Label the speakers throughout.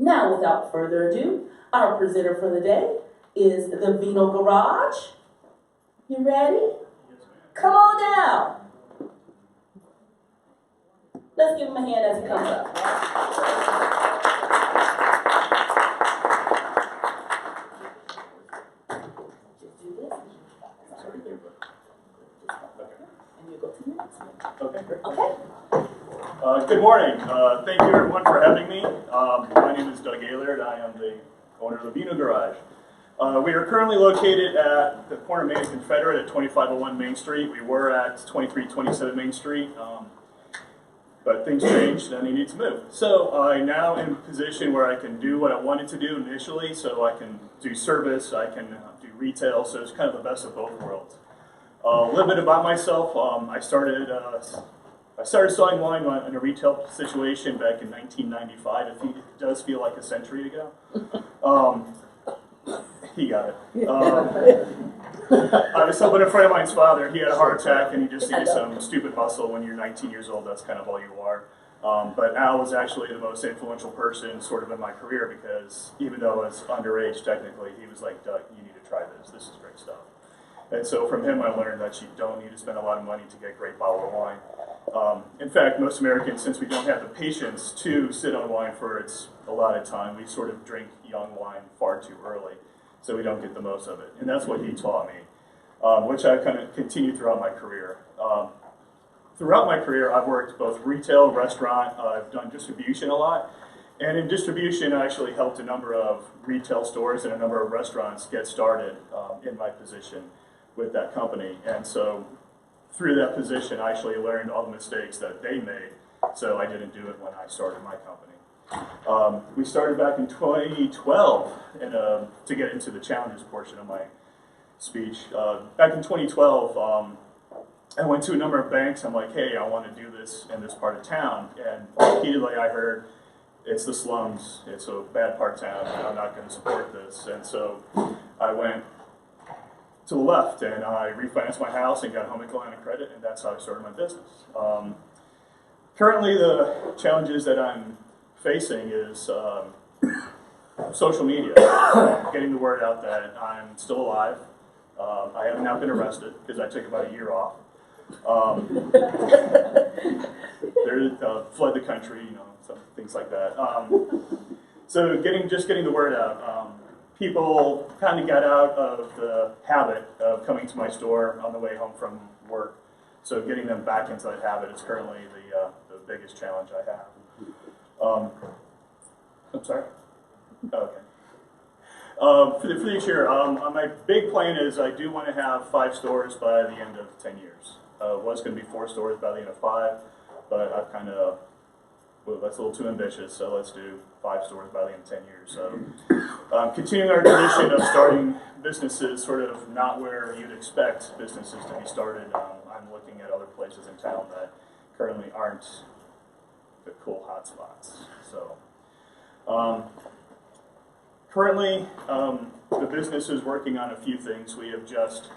Speaker 1: Now, without further ado, our presenter for the day is the Vino Garage. You ready? Come on down. Let's give him a hand as he comes up. Just do this. And you go to the next one. Okay?
Speaker 2: Good morning. Thank you everyone for having me. My name is Doug Aylard. I am the owner of the Vino Garage. We are currently located at the corner of Main and Confederate at 2501 Main Street. We were at 2327 Main Street, but things changed and I needed to move. So I now am in a position where I can do what I wanted to do initially. So I can do service, I can do retail, so it's kind of the best of both worlds. A little bit about myself. I started selling wine in a retail situation back in 1995. It does feel like a century ago. He got it. I was helping a friend of mine's father. He had a heart attack and he just needed some stupid muscle. When you're 19 years old, that's kind of all you are. But Al was actually the most influential person sort of in my career because even though I was underage technically, he was like, Doug, you need to try this. This is great stuff. And so from him, I learned that you don't need to spend a lot of money to get a great bottle of wine. In fact, most Americans, since we don't have the patience to sit on wine for its allotted time, we sort of drink young wine far too early, so we don't get the most of it. And that's what he taught me, which I kind of continued throughout my career. Throughout my career, I've worked both retail, restaurant, I've done distribution a lot. And in distribution, I actually helped a number of retail stores and a number of restaurants get started in my position with that company. And so through that position, I actually learned all the mistakes that they made, so I didn't do it when I started my company. We started back in 2012, and to get into the challenges portion of my speech. Back in 2012, I went to a number of banks. I'm like, hey, I want to do this in this part of town. And repeatedly I heard, it's the slums, it's a bad part of town, and I'm not going to support this. And so I went to the left, and I refinanced my house and got a home equity line of credit, and that's how I started my business. Currently, the challenges that I'm facing is social media, getting the word out that I'm still alive. I have now been arrested because I took about a year off. Fled the country, some things like that. So just getting the word out. People kind of got out of the habit of coming to my store on the way home from work. So getting them back into that habit is currently the biggest challenge I have. I'm sorry? Okay. For this year, my big plan is I do want to have 5 stores by the end of 10 years. Was going to be 4 stores by the end of 5, but I've kind of, well, that's a little too ambitious, so let's do 5 stores by the end of 10 years. So continuing our tradition of starting businesses sort of not where you'd expect businesses to be started, I'm looking at other places in town that currently aren't the cool hot spots. So currently the business is working on a few things. We have just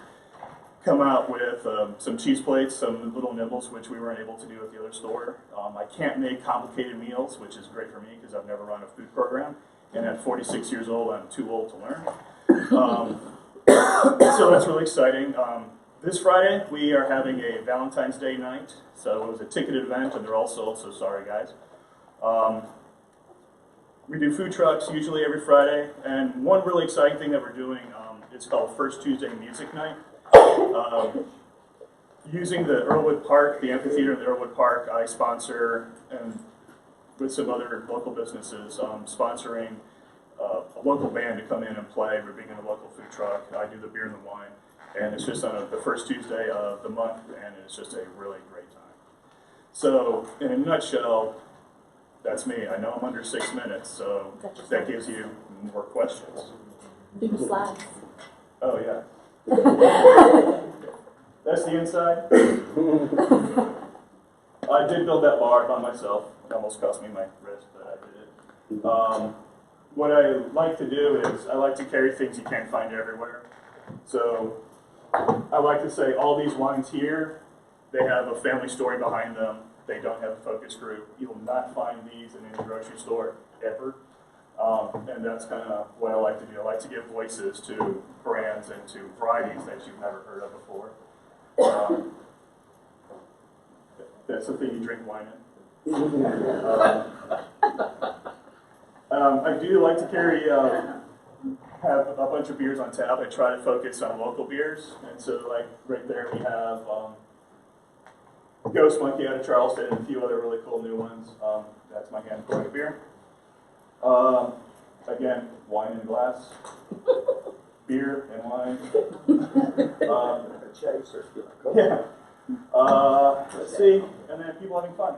Speaker 2: come out with some cheese plates, some little nibbles, which we weren't able to do at the other store. I can't make complicated meals, which is great for me because I've never run a food program. And at 46 years old, I'm too old to learn. So that's really exciting. This Friday, we are having a Valentine's Day night. So it was a ticketed event, and they're all sold, so sorry, guys. We do food trucks usually every Friday. And one really exciting thing that we're doing is called First Tuesday Music Night. Using the Earlwood Park, the amphitheater in the Earlwood Park, I sponsor, and with some other local businesses, sponsoring a local band to come in and play. We're bringing a local food truck. I do the beer and the wine, and it's just on the first Tuesday of the month, and it's just a really great time. So, in a nutshell, that's me. I know I'm under 6 minutes, so that gives you more questions.
Speaker 1: Do the slides.
Speaker 2: Oh, yeah. That's the inside. I did build that bar by myself. It almost cost me my wrist, but I did it. What I like to do is I like to carry things you can't find everywhere. So I like to say all these wines here, they have a family story behind them. They don't have a focus group. You will not find these in any grocery store ever. And that's kind of what I like to do. I like to give voices to brands and to varieties that you've never heard of before. That's the thing you drink wine in. I do like to carry, have a bunch of beers on tap. I try to focus on local beers. And so like right there we have Ghost Monkey out of Charleston and a few other really cool new ones. That's my hand pouring beer. Again, wine in glass. Beer and wine. Yeah. Let's see, and then people having fun.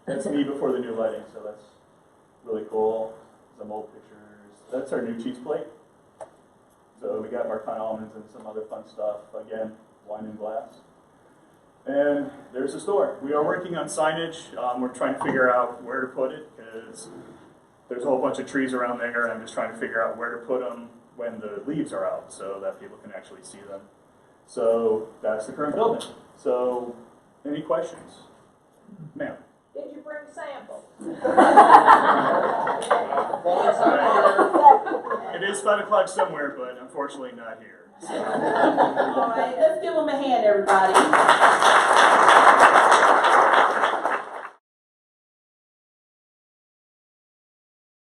Speaker 2: That's me before the new lighting, so that's really cool. Some old pictures. That's our new cheese plate. So we got Marcon almonds and some other fun stuff. Again, wine in glass. And there's the store. We are working on signage. We're trying to figure out where to put it because there's a whole bunch of trees around there, and I'm just trying to figure out where to put them when the leaves are out so that people can actually see them. So that's the current building. So, any questions? Ma'am?
Speaker 3: Did you bring samples?
Speaker 2: It is 5 o'clock somewhere, but unfortunately not here. So.
Speaker 1: All right, let's give them a hand, everybody.